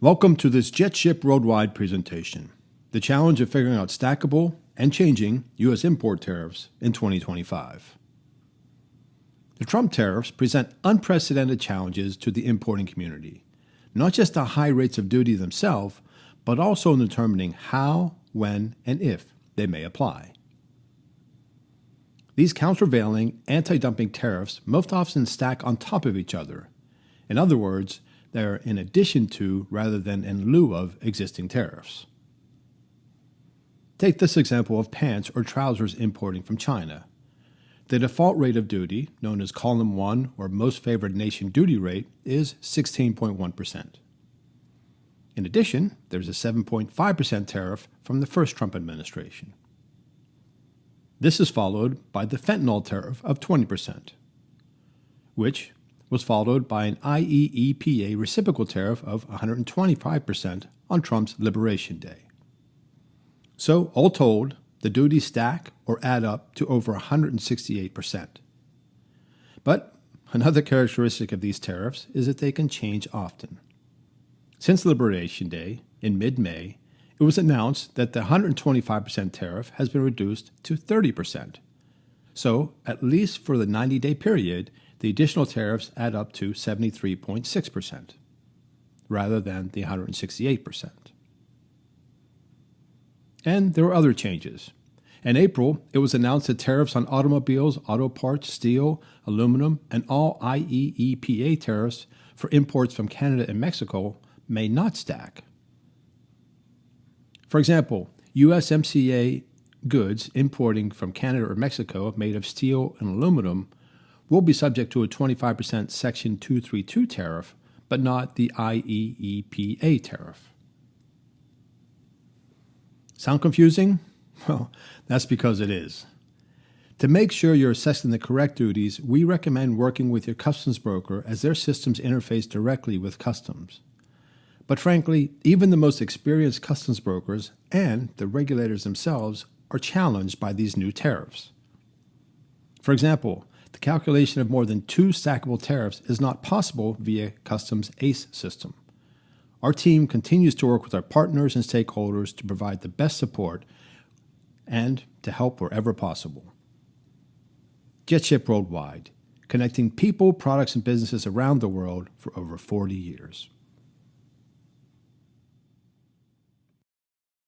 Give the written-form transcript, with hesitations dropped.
Welcome to this Jet Ship Worldwide presentation, the challenge of figuring out stackable and changing U.S. import tariffs in 2025. The Trump tariffs present unprecedented challenges to the importing community, not just the high rates of duty themselves, but also in determining how, when, and if they may apply. These countervailing anti-dumping tariffs most often stack on top of each other. In other words, they're in addition to rather than in lieu of existing tariffs. Take this example of pants or trousers importing from China. The default rate of duty, known as Column 1 or Most Favored Nation duty rate, is 16.1%. In addition, there's a 7.5% tariff from the first Trump administration. This is followed by the fentanyl tariff of 20%, which was followed by an IEEPA Reciprocal tariff of 125% on Trump's Liberation Day. So, all told, the duties stack or add up to over 168%. But another characteristic of these tariffs is that they can change often. Since Liberation Day, in mid-May, it was announced that the 125% tariff has been reduced to 30%. So, at least for the 90-day period, the additional tariffs add up to 73.6%, rather than the 168%. And there were other changes. In April, it was announced that tariffs on automobiles, auto parts, steel, aluminum, and all IEEPA tariffs for imports from Canada and Mexico may not stack. For example, USMCA goods importing from Canada or Mexico made of steel and aluminum will be subject to a 25% Section 232 tariff, but not the IEEPA tariff. Sound confusing? Well, that's because it is. To make sure you're assessing the correct duties, we recommend working with your customs broker as their systems interface directly with customs. But frankly, even the most experienced customs brokers and the regulators themselves are challenged by these new tariffs. For example, the calculation of more than 2 stackable tariffs is not possible via Customs ACE system. Our team continues to work with our partners and stakeholders to provide the best support and to help wherever possible. Jet Ship Worldwide, connecting people, products, and businesses around the world for over 40 years.